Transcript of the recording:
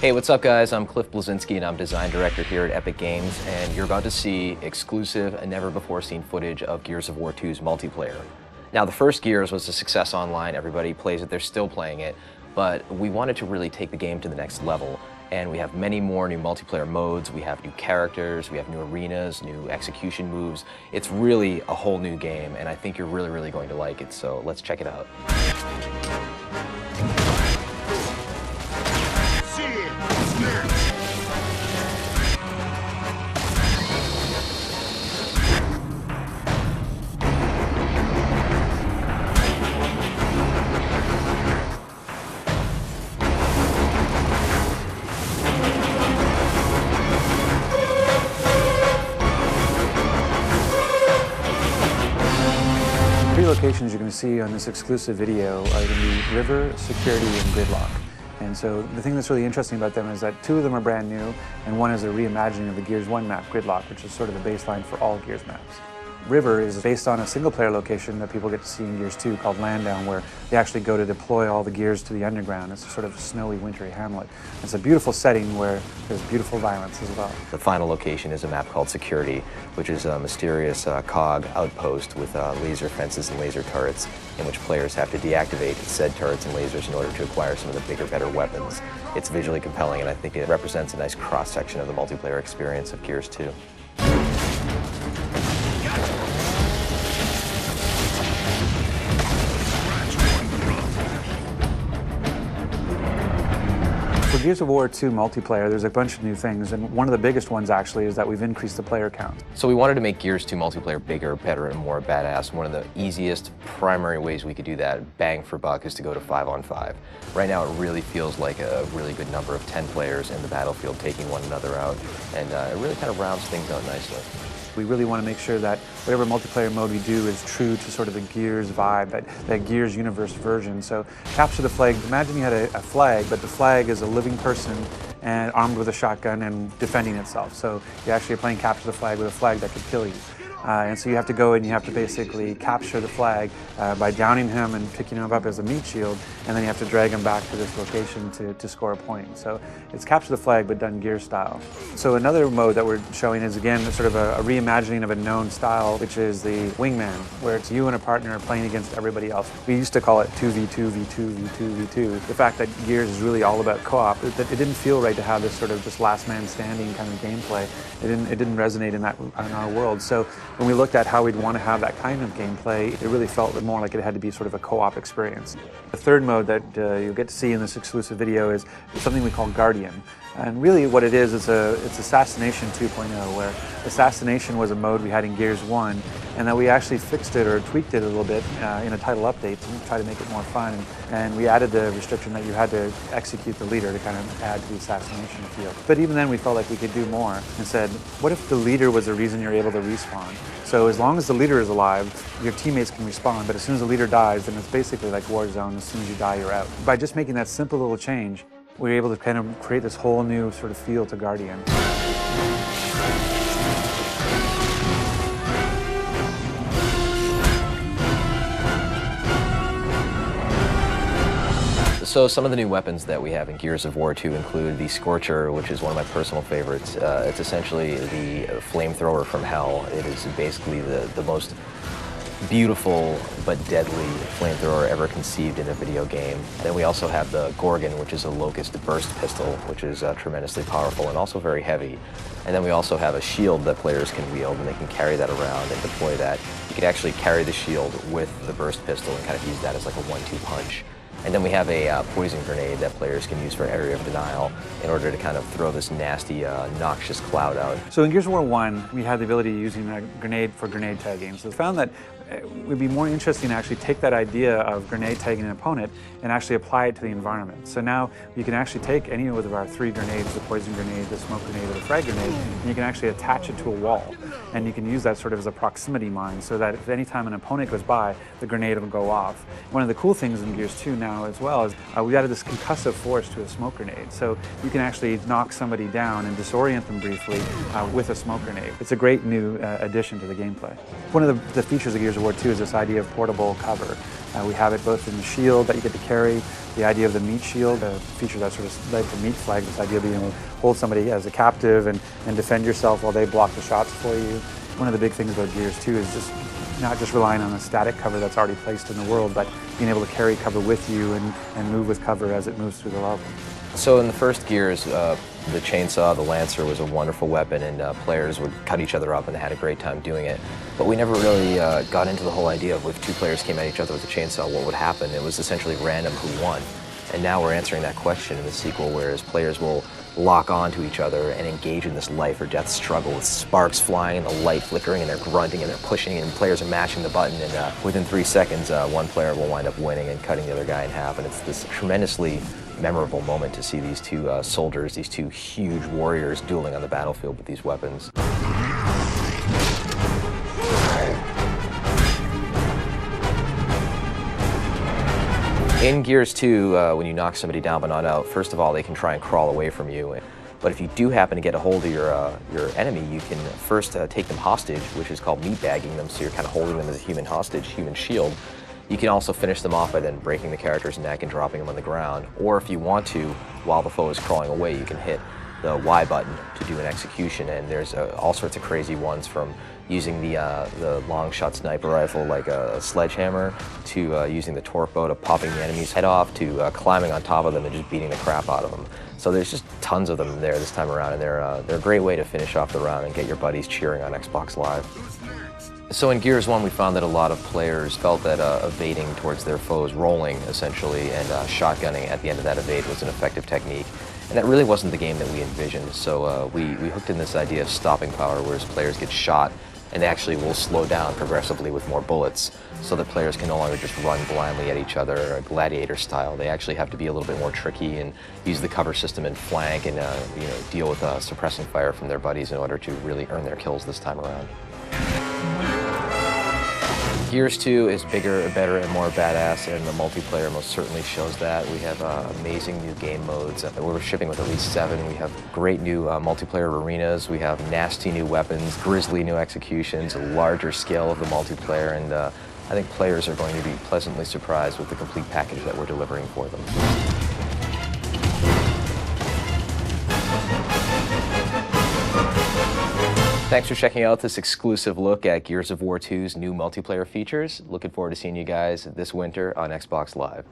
Hey, what's up guys? I'm Cliff Blazinski and I'm design director here at Epic Games, and you're about to see exclusive and never before seen footage of Gears of War 2's multiplayer. Now, the first Gears was a success online, everybody plays it, they're still playing it, but we wanted to really take the game to the next level, and we have many more new multiplayer modes, we have new characters, we have new arenas, new execution moves. It's really a whole new game, and I think you're really going to like it, so let's check it out. Three locations you're going to see on this exclusive video are going to be River, Security, and Gridlock. And so the thing that's really interesting about them is that two of them are brand new, and one is a reimagining of the Gears 1 map, Gridlock, which is sort of the baseline for all Gears maps. River is based on a single-player location that people get to see in Gears 2 called Landdown, where they actually go to deploy all the Gears to the underground. It's a sort of snowy, wintry hamlet. It's a beautiful setting where there's beautiful violence as well. The final location is a map called Security, which is a mysterious COG outpost with laser fences and laser turrets, in which players have to deactivate said turrets and lasers in order to acquire some of the bigger, better weapons. It's visually compelling, and I think it represents a nice cross-section of the multiplayer experience of Gears 2. For Gears of War 2 multiplayer, there's a bunch of new things, and one of the biggest ones actually is that we've increased the player count. So we wanted to make Gears 2 multiplayer bigger, better, and more badass. One of the easiest primary ways we could do that, bang for buck, is to go to 5-on-5. Right now it really feels like a really good number of 10 players in the battlefield taking one another out, and it really kind of rounds things out nicely. We really want to make sure that whatever multiplayer mode we do is true to sort of the Gears vibe, that Gears universe version. So capture the flag. Imagine you had a flag, but the flag is a living person and armed with a shotgun and defending itself. So you actually are playing capture the flag with a flag that could kill you. And so you have to go and you have to basically capture the flag by downing him and picking him up as a meat shield, and then you have to drag him back to this location to score a point. So it's capture the flag, but done Gear style. So another mode that we're showing is, again, sort of a reimagining of a known style, which is the Wingman, where it's you and a partner playing against everybody else. We used to call it 2v2, v2, v2, v2. The fact that Gears is really all about co-op, it didn't feel right to have this sort of just last man standing kind of gameplay. It didn't resonate in our world. So when we looked at how we'd want to have that kind of gameplay, it really felt more like it had to be sort of a co-op experience. The third mode that you'll get to see in this exclusive video is something we call Guardian. And really what it is, it's Assassination 2.0, where Assassination was a mode we had in Gears 1, and that we actually fixed it or tweaked it a little bit in a title update to try to make it more fun. And we added the restriction that you had to execute the leader to kind of add to the assassination field. But even then we felt like we could do more and said, what if the leader was the reason you're able to respawn? So as long as the leader is alive, your teammates can respawn, but as soon as the leader dies, then it's basically like Warzone. As soon as you die, you're out. By just making that simple little change, we were able to kind of create this whole new sort of feel to Guardian. So some of the new weapons that we have in Gears of War 2 include the Scorcher, which is one of my personal favorites. It's essentially the flamethrower from hell. It is basically the most beautiful but deadly flamethrower ever conceived in a video game. Then we also have the Gorgon, which is a locust burst pistol, which is tremendously powerful and also very heavy. And then we also have a shield that players can wield, and they can carry that around and deploy that. You can actually carry the shield with the burst pistol and kind of use that as like a 1-2 punch. And then we have a poison grenade that players can use for area of denial in order to kind of throw this nasty, noxious cloud out. So in Gears of War 1, we had the ability of using a grenade for grenade tagging. So we found that it would be more interesting to actually take that idea of grenade tagging an opponent and actually apply it to the environment. So now you can actually take any of our 3 grenades, the poison grenade, the smoke grenade, or the frag grenade, and you can actually attach it to a wall. And you can use that sort of as a proximity mine, so that if any time an opponent goes by, the grenade will go off. One of the cool things in Gears 2 now as well is we added this concussive force to a smoke grenade. So you can actually knock somebody down and disorient them briefly with a smoke grenade. It's a great new addition to the gameplay. One of the features of Gears of War 2 is this idea of portable cover. We have it both in the shield that you get to carry, The idea of the meat shield, a feature that sort of led to Meat Flag, this idea of being able to hold somebody as a captive and defend yourself while they block the shots for you. One of the big things about Gears 2 is just not just relying on a static cover that's already placed in the world, but being able to carry cover with you and move with cover as it moves through the level. So in the first Gears, the chainsaw, the Lancer, was a wonderful weapon, and players would cut each other up and they had a great time doing it. But we never really got into the whole idea of if two players came at each other with a chainsaw, what would happen. It was essentially random who won. And now we're answering that question in the sequel, whereas players will lock onto each other and engage in this life or death struggle with sparks flying and the light flickering, and they're grunting and they're pushing, and players are mashing the button, and within 3 seconds one player will wind up winning and cutting the other guy in half. And it's this tremendously memorable moment to see these two soldiers, these two huge warriors, dueling on the battlefield with these weapons. In Gears 2, when you knock somebody down but not out, first of all, they can try and crawl away from you. But if you do happen to get a hold of your enemy, you can first take them hostage, which is called meatbagging them, so you're kind of holding them as a human hostage, human shield. You can also finish them off by then breaking the character's neck and dropping them on the ground. Or if you want to, while the foe is crawling away, you can hit the Y button to do an execution. And there's all sorts of crazy ones, from using the long shot sniper rifle like a sledgehammer, to using the torque bow to popping the enemy's head off, to climbing on top of them and just beating the crap out of them. So there's just tons of them there this time around, and they're a great way to finish off the round and get your buddies cheering on Xbox Live. So in Gears 1, we found that a lot of players felt that evading towards their foes, rolling essentially, and shotgunning at the end of that evade was an effective technique. And that really wasn't the game that we envisioned. So we hooked in this idea of stopping power, whereas players get shot and they actually will slow down progressively with more bullets, so that players can no longer just run blindly at each other, gladiator style. They actually have to be a little bit more tricky and use the cover system and flank and deal with suppressing fire from their buddies in order to really earn their kills this time around. Gears 2 is bigger, better, and more badass, and the multiplayer most certainly shows that. We have amazing new game modes. We're shipping with at least 7. We have great new multiplayer arenas. We have nasty new weapons, grisly new executions, a larger scale of the multiplayer, and I think players are going to be pleasantly surprised with the complete package that we're delivering for them. Thanks for checking out this exclusive look at Gears of War 2's new multiplayer features. Looking forward to seeing you guys this winter on Xbox Live.